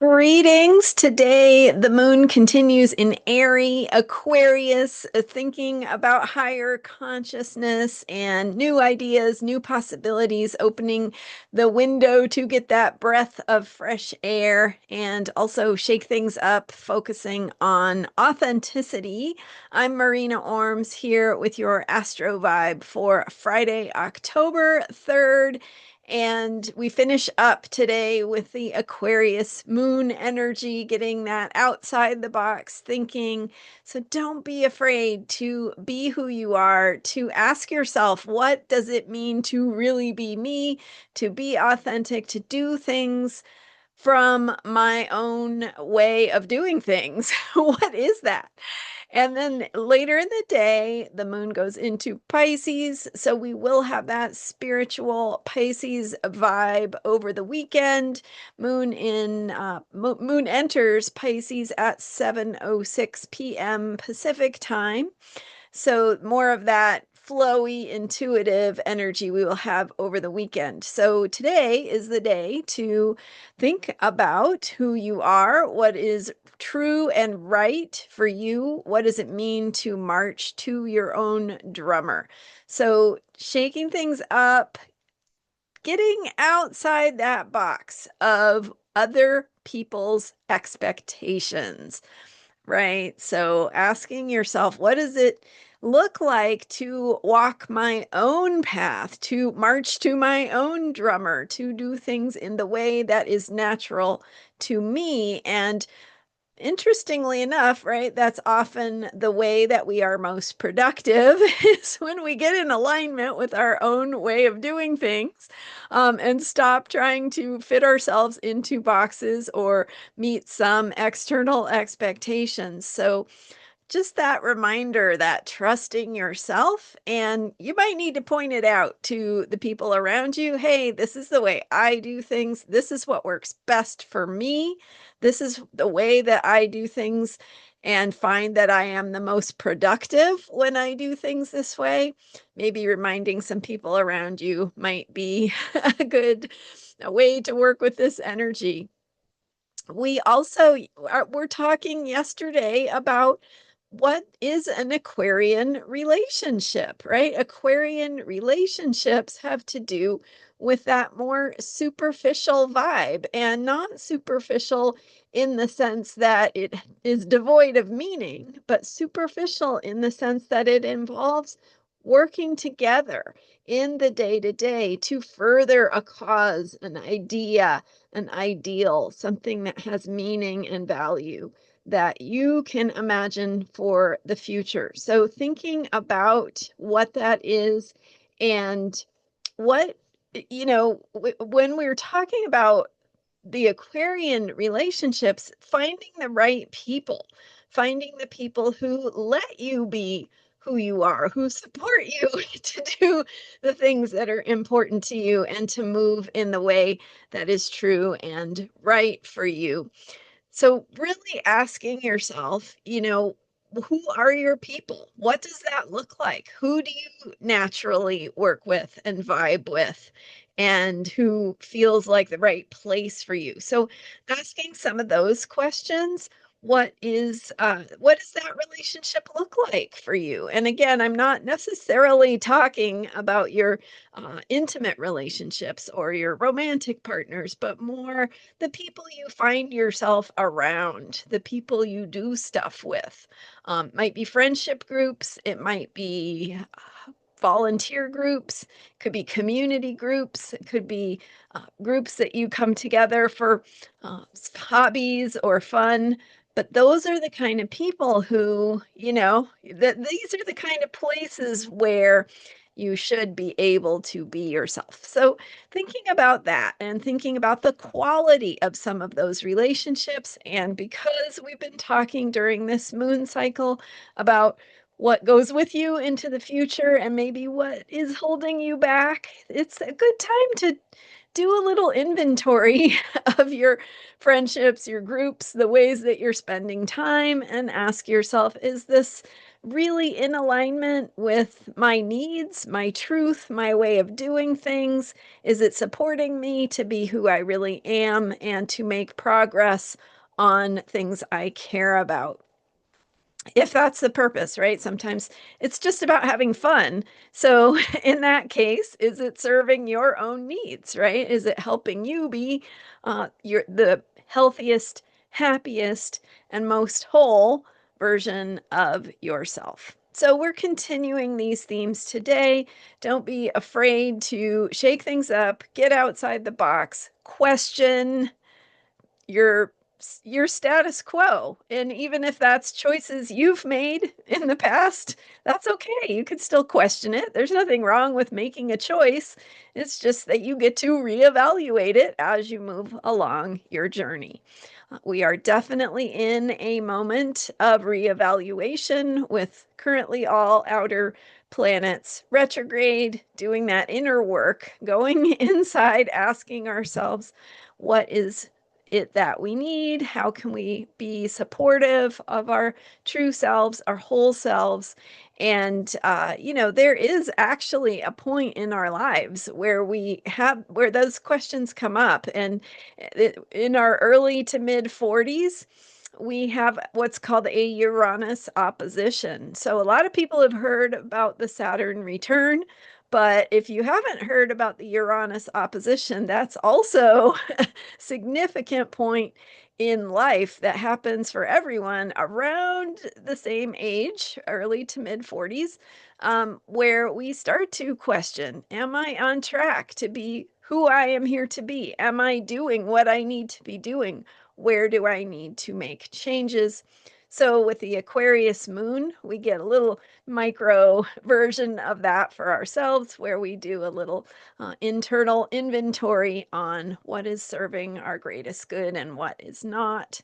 Greetings. Today, the moon continues in airy Aquarius, thinking about higher consciousness and new ideas, new possibilities, opening the window to get that breath of fresh air and also shake things up, focusing on authenticity. I'm Marina Orms here with your Astro Vibe for Friday, October 3rd. And we finish up today with the Aquarius Moon energy, getting that outside the box thinking. So don't be afraid to be who you are, to ask yourself, what does it mean to really be me, to be authentic, to do things from my own way of doing things? What is that? And then later in the day, the moon goes into Pisces. So we will have that spiritual Pisces vibe over the weekend. Moon enters Pisces at 7:06 p.m. Pacific time. So more of that flowy, intuitive energy we will have over the weekend. So today is the day to think about who you are, what is true and right for you. What does it mean to march to your own drummer? So shaking things up, getting outside that box of other people's expectations. Right. So asking yourself, what does it look like to walk my own path, to march to my own drummer, to do things in the way that is natural to me? And interestingly enough, right, that's often the way that we are most productive is when we get in alignment with our own way of doing things, and stop trying to fit ourselves into boxes or meet some external expectations. So just that reminder, that trusting yourself, and you might need to point it out to the people around you. Hey, this is the way I do things. This is what works best for me. This is the way that I do things, and find that I am the most productive when I do things this way. Maybe reminding some people around you might be a way to work with this energy. We also were talking yesterday about what is an Aquarian relationship, right? Aquarian relationships have to do with that more superficial vibe, and not superficial in the sense that it is devoid of meaning, but superficial in the sense that it involves working together in the day to day to further a cause, an idea, an ideal, something that has meaning and value that you can imagine for the future. So thinking about what that is, and what, when we're talking about the Aquarian relationships, finding the right people, finding the people who let you be who you are, who support you to do the things that are important to you and to move in the way that is true and right for you. So, really asking yourself, who are your people? What does that look like? Who do you naturally work with and vibe with? And who feels like the right place for you? So, asking some of those questions. What does that relationship look like for you? And again, I'm not necessarily talking about your intimate relationships or your romantic partners, but more the people you find yourself around, the people you do stuff with. Might be friendship groups, it might be volunteer groups, could be community groups, it could be groups that you come together for hobbies or fun. But those are the kind of people who, that these are the kind of places where you should be able to be yourself. So, thinking about that and thinking about the quality of some of those relationships. And because we've been talking during this moon cycle about what goes with you into the future and maybe what is holding you back, it's a good time to do a little inventory of your friendships, your groups, the ways that you're spending time, and ask yourself, is this really in alignment with my needs, my truth, my way of doing things? Is it supporting me to be who I really am and to make progress on things I care about? If that's the purpose, right? Sometimes it's just about having fun. So, in that case, is it serving your own needs, right? Is it helping you be the healthiest, happiest, and most whole version of yourself? So, we're continuing these themes today. Don't be afraid to shake things up, get outside the box, question your your status quo, and even if that's choices you've made in the past, that's okay. You could still question it. There's nothing wrong with making a choice. It's just that you get to reevaluate it as you move along your journey. We are definitely in a moment of reevaluation with currently all outer planets retrograde, doing that inner work, going inside, asking ourselves, what is it that we need? How can we be supportive of our true selves, our whole selves? And there is actually a point in our lives where those questions come up, and in our early to mid 40s, we have what's called a Uranus opposition. So a lot of people have heard about the Saturn return, but if you haven't heard about the Uranus opposition, that's also a significant point in life that happens for everyone around the same age, early to mid 40s, where we start to question, am I on track to be who I am here to be? Am I doing what I need to be doing? Where do I need to make changes? So, with the Aquarius moon, we get a little micro version of that for ourselves, where we do a little internal inventory on what is serving our greatest good and what is not.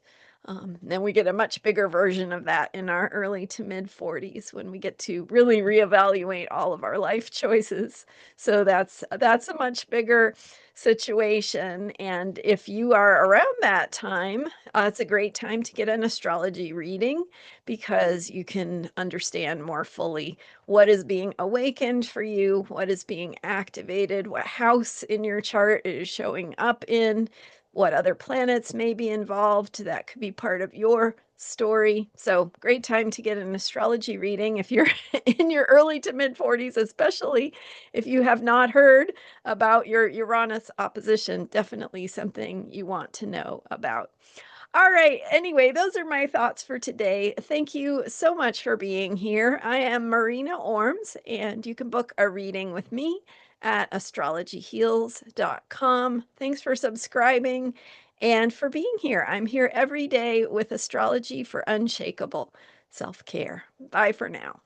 Then we get a much bigger version of that in our early to mid 40s when we get to really reevaluate all of our life choices. So that's a much bigger situation. And if you are around that time, it's a great time to get an astrology reading because you can understand more fully what is being awakened for you, what is being activated, what house in your chart it is showing up in, what other planets may be involved that could be part of your story. So, great time to get an astrology reading if you're in your early to mid 40s, especially if you have not heard about your Uranus opposition. Definitely something you want to know about. All right. Anyway, those are my thoughts for today. Thank you so much for being here. I am Marina Orms, and you can book a reading with me at astrologyheals.com. Thanks for subscribing and for being here. I'm here every day with astrology for unshakable self care. Bye for now.